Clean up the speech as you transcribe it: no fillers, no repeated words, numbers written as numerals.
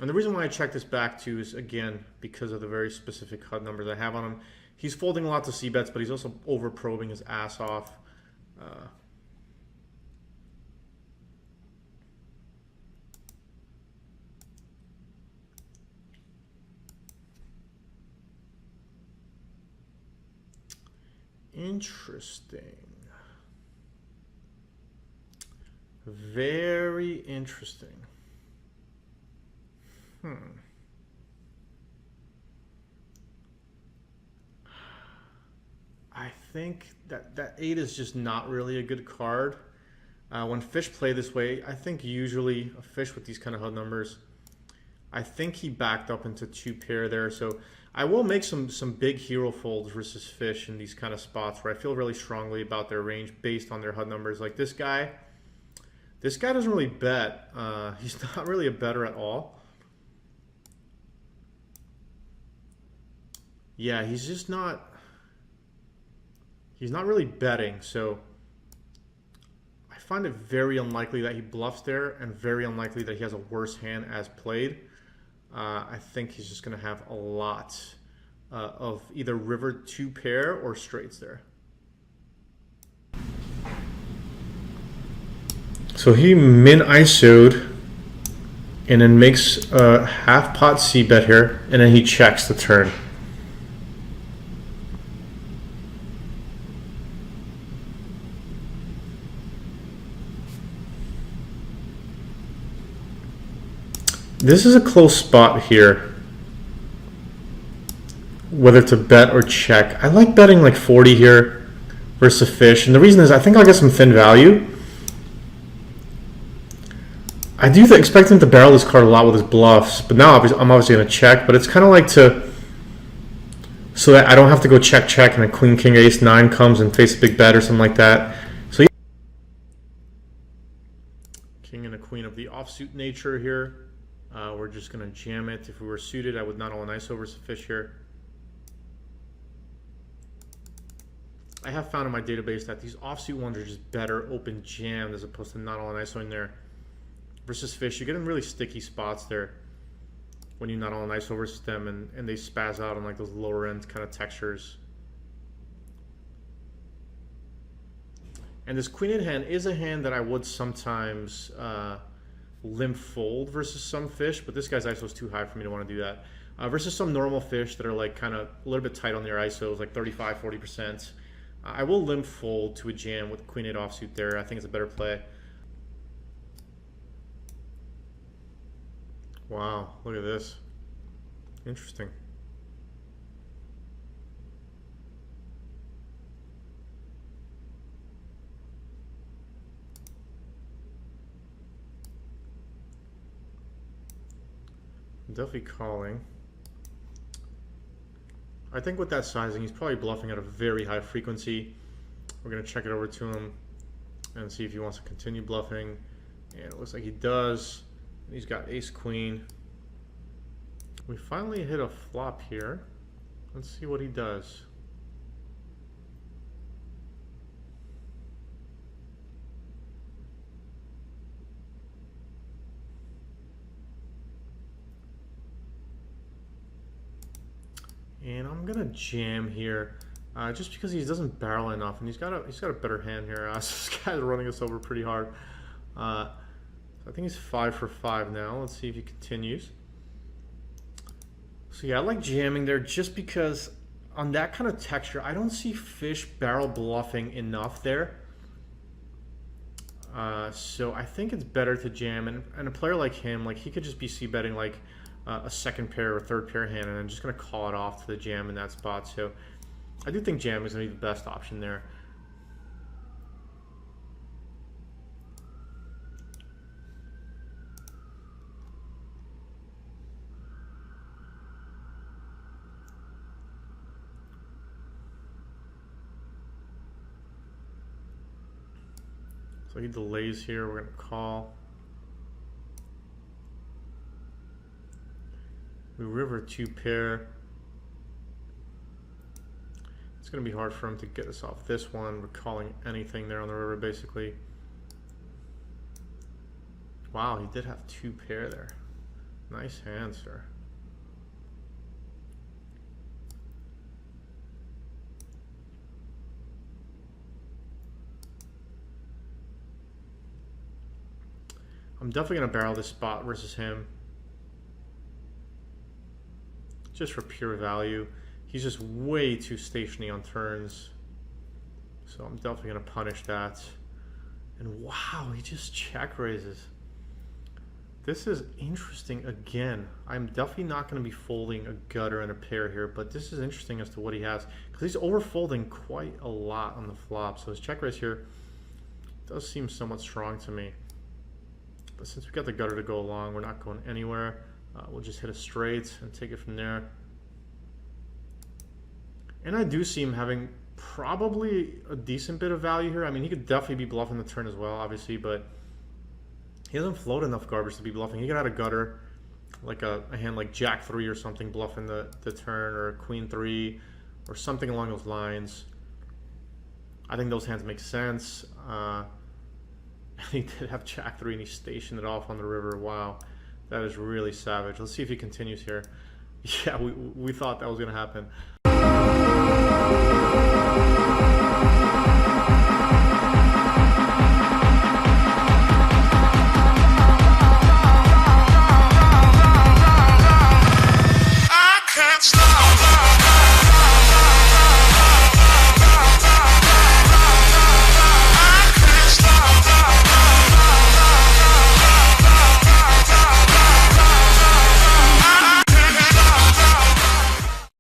And the reason why I check this back too is, again, because of the very specific HUD numbers I have on him. He's folding lots of C-bets, but he's also over-probing his ass off. Interesting. Very interesting. I think that 8 is just not really a good card. When fish play this way, I think usually a fish with these kind of HUD numbers, I think he backed up into 2 pair there. So I will make some big hero folds versus fish in these kind of spots where I feel really strongly about their range based on their HUD numbers. Like this guy doesn't really bet. He's not really a better at all. Yeah, he's just not. He's not really betting, so I find it very unlikely that he bluffs there and very unlikely that he has a worse hand as played. I think he's just going to have a lot of either river 2 pair or straights there. So he min ISO'd and then makes a half pot C bet here, and then he checks the turn. This is a close spot here, whether to bet or check. I like betting like 40 here versus a fish, and the reason is I think I'll get some thin value. I do expect him to barrel this card a lot with his bluffs, but now I'm obviously going to check, but it's kind of like so that I don't have to go check and a queen, king, ace, 9 comes and face a big bet or something like that. So king and a queen of the offsuit nature here. We're just going to jam it. If we were suited, I would not all an ISO versus fish here. I have found in my database that these offsuit ones are just better open jammed as opposed to not all an ISO in there. Versus fish, you get in really sticky spots there when you not all an ISO versus them, and they spaz out on like those lower end kind of textures. And this queen in hand is a hand that I would sometimes limp fold versus some fish, but this guy's ISO is too high for me to want to do that. Versus some normal fish that are like kind of a little bit tight on their ISOs, like 35–40%. I will limp fold to a jam with queen 8 offsuit there. I think it's a better play. Wow, look at this. Interesting. I'm definitely calling. I think with that sizing, he's probably bluffing at a very high frequency. We're going to check it over to him and see if he wants to continue bluffing. And it looks like he does. He's got ace queen. We finally hit a flop here. Let's see what he does. And I'm gonna jam here, just because he doesn't barrel enough, and he's got a better hand here. This guy's running us over pretty hard. I think he's 5 for 5 now. Let's see if he continues. So yeah, I like jamming there just because on that kind of texture, I don't see fish barrel bluffing enough there. So I think it's better to jam, and a player like him, like he could just be c-betting like a second pair or third pair hand, and I'm just going to call it off to the jam in that spot. So I do think jam is going to be the best option there. So he delays here, we're going to call. We river 2 pair. It's going to be hard for him to get us off this one. We're calling anything there on the river basically. Wow, he did have 2 pair there. Nice hand, sir. I'm definitely going to barrel this spot versus him. Just for pure value. He's just way too stationary on turns. So I'm definitely going to punish that. And wow, he just check raises. This is interesting again. I'm definitely not going to be folding a gutter and a pair here, but this is interesting as to what he has. Because he's overfolding quite a lot on the flop. So his check raise here does seem somewhat strong to me. But since we got the gutter to go along, we're not going anywhere. We'll just hit a straight and take it from there. And I do see him having probably a decent bit of value here. I mean, he could definitely be bluffing the turn as well, obviously, but he doesn't float enough garbage to be bluffing. He could add a gutter, like a hand like Jack 3 or something, bluffing the turn, or Queen 3, or something along those lines. I think those hands make sense. He did have Jack 3 and he stationed it off on the river. Wow, that is really savage. Let's see if he continues here. Yeah, we thought that was going to happen.